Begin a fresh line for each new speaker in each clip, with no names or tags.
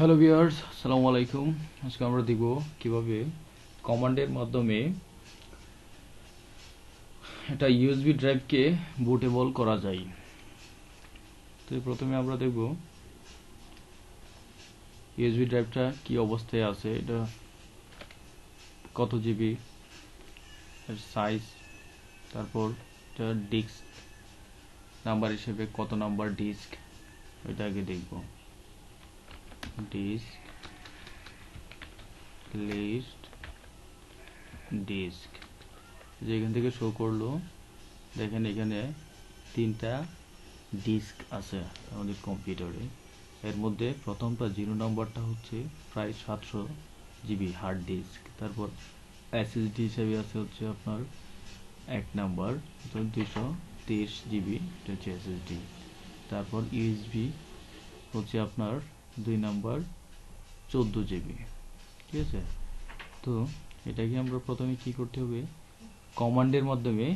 Hello viewers, আসসালামু আলাইকুম। আজকে আমরা দেখব কিভাবে কমান্ডের মাধ্যমে একটা ইউএসবি ড্রাইভকে বুটেবল করা যায়। তো প্রথমে আমরা দেখব ইউএসবি ড্রাইভটা কি অবস্থায় আছে, এটা কত জিবি, এর সাইজ, তারপর এটা ডিস্ক নাম্বার হিসেবে কত নাম্বার ডিস্ক, এটা আগে দেখব। ডিস্ক লিস্ট ডিস্ক যেখান থেকে শো করলো, দেখেন এখানে 3টা ডিস্ক আছে আমাদের কম্পিউটারে। এর মধ্যে প্রথমটা 0 নম্বরটা হচ্ছে প্রায় 700 জিবি হার্ড ডিস্ক। তারপর এসএসডি হিসেবে আছে হচ্ছে আপনার 1 নাম্বার 230 জিবি, এটা হচ্ছে এসএসডি। তারপর ইউএসবি হচ্ছে আপনার 2 নাম্বার 14 জিবি। ঠিক আছে, তো এটাকে আমরা প্রথমে কি করতে হবে, কমান্ডের মাধ্যমে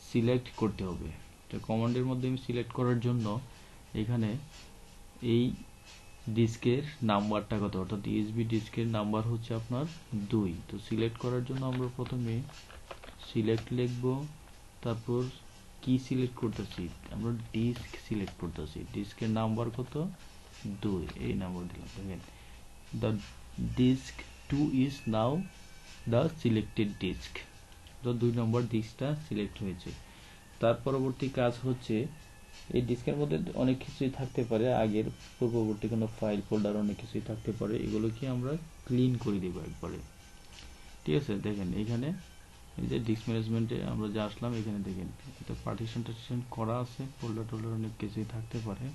সিলেক্ট করতে হবে। তো কমান্ডের মাধ্যমে সিলেক্ট করার জন্য এখানে এই ডিস্কের নাম্বারটা কত, অর্থাৎ ইউএসবি ডিস্কের নাম্বার হচ্ছে আপনার 2। তো সিলেক্ট করার জন্য আমরা প্রথমে সিলেক্ট লিখব, তারপর কি সিলেক্ট করতেছি, আমরা ডিস্ক সিলেক্ট করতেছি। ডিস্কের নাম্বার কত, 2, এই নাম্বার দিলাম। দেখেন the disk 2 is now the selected disk. তো 2 নম্বর ডিস্কটা সিলেক্ট হয়েছে। তার পরবর্তী কাজ হচ্ছে, এই ডিস্কের মধ্যে অনেক কিছুই থাকতে পারে, আগের পূর্ববর্তী কোনো ফাইল ফোল্ডার অনেক কিছুই থাকতে পারে, এগুলোকে আমরা ক্লিন করে দেবো একবারে। ঠিক আছে, দেখেন এখানে এই যে ডিস্ক ম্যানেজমেন্টে আমরা যে আসলাম, এখানে দেখেন এটা পার্টিশন টার্টিশন করা আছে, ফোল্ডার টোল্ডার অনেক কিছুই থাকতে পারে।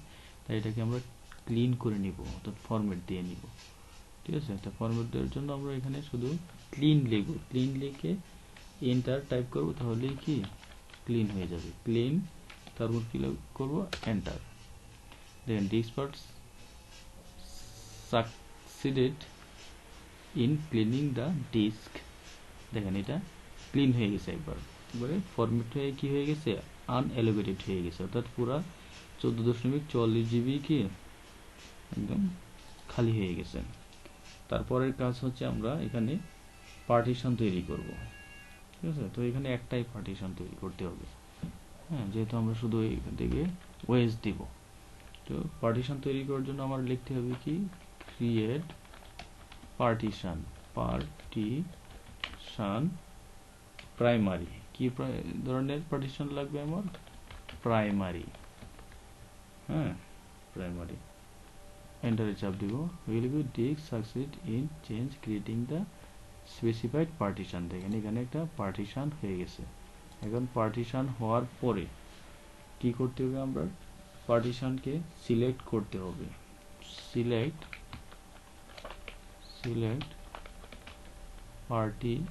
তাই এটাকে আমরা ক্লিন করে নিব, অর্থাৎ ফরম্যাট দিয়ে নিব। ঠিক আছে, এটা ফরম্যাট দেওয়ার জন্য আমরা এখানে শুধু ক্লিন লিখব। ক্লিন লিখে এন্টার টাইপ করব, তাহলেই কি ক্লিন হয়ে যাবে। ক্লিন, তারপর কি করব, এন্টার। দেখেন disk parts succeeded in cleaning the disk. দেখেন এটা ক্লিন হয়ে গেছে একবার, এবারে ফরম্যাট হয়ে কি হয়ে গেছে, আনএলোকেটেড হয়ে গেছে, অর্থাৎ পুরা 14.44 জিবি কি একদম খালি হয়ে গেছে। তারপরের কাজ হচ্ছে আমরা এখানে পার্টিশন তৈরি করব। ঠিক আছে, তো এখানে একটাই পার্টিশন তৈরি করতে হবে। হ্যাঁ, যেহেতু আমরা শুধু এখান থেকে ওয়েস দিব। তো পার্টিশন তৈরি করার জন্য আমার লিখতে হবে কি, ক্রিয়েট পার্টিশন। পার্টিশন প্রাইমারি, কি ধরনের পার্টিশন লাগবে আমার, প্রাইমারি। হ্যাঁ, প্রাইমারি। এন্টারে চাপ দিব। Will be disk succeed in change creating the specified partition. দেখেন এখানে একটা পার্টিশন হয়ে গেছে। এখন পার্টিশন হওয়ার পরে কি করতে হবে, আমরা পার্টিশনকে সিলেক্ট করতে হবে। সিলেক্ট পার্টিশন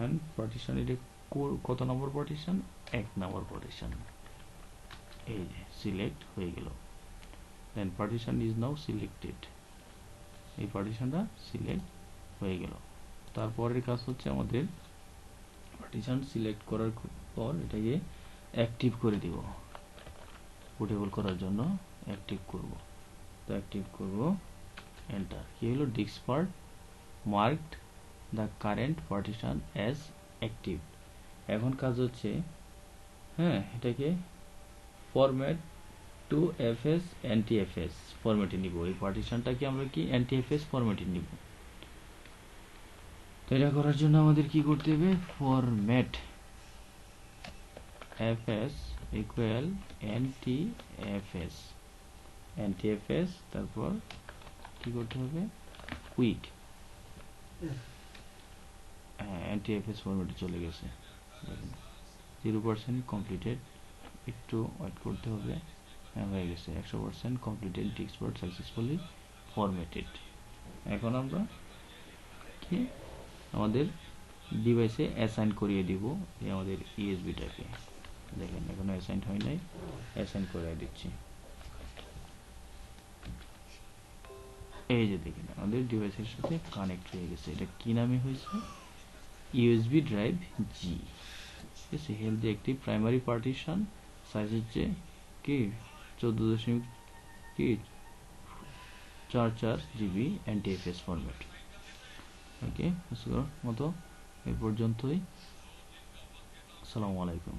এন্ড পার্টিশন, এটা কত নম্বর পার্টিশন, 1 নম্বর পার্টিশন। এই যে সিলেক্ট হয়ে গেল। দেন পার্টিশন ইজ নাও সিলেক্টেড, এই পার্টিশনটা সিলেক্ট হয়ে গেল। তারপরের কাজ হচ্ছে আমাদের পার্টিশন সিলেক্ট করার পর এটাকে অ্যাক্টিভ করে দিব। বুটেবল করার জন্য অ্যাক্টিভ করব। তো অ্যাক্টিভ করব, এন্টার। কি হলো, disk part marked the current partition as active. এখন কাজ হচ্ছে, হ্যাঁ, এটাকে ফরম্যাট টু এফএস এনটিএফএস ফরম্যাটে নিব। এই পার্টিশনটাকে আমরা কি এনটিএফএস ফরম্যাটে নিব। তো এটা করার জন্য আমাদের কি করতে হবে, format FS equal NTFS, NTFS, তারপর কি করতে হবে, কুইক। হ্যাঁ, এনটিএফএস ফরম্যাটে চলে গেছে। 0% কমপ্লিটেড, একটু ওয়েট করতে হবে। হ্যাঁ, হয়ে গেছে 100% completed, disk part successfully formatted. এখন আমরা কি আমাদের ডিভাইসে অ্যাসাইন করিয়ে দিব এই আমাদের ইউএসবিটাকে। দেখেন এখনো অ্যাসাইন হয় নাই, অ্যাসাইন করে দিচ্ছি। এই যে দেখেন আমাদের ডিভাইসের সাথে কানেক্ট হয়ে গেছে। এটা কি নামে হয়েছে, ইউএসবি ড্রাইভ জি। ঠিক আছে, হেলদি একটি প্রাইমারি পার্টিশন, সাইজ হচ্ছে কি 14.44 কি 4 জিবি NTFS ফরম্যাট। ওকে, আজকের মতো এ পর্যন্তই। আসসালামু আলাইকুম।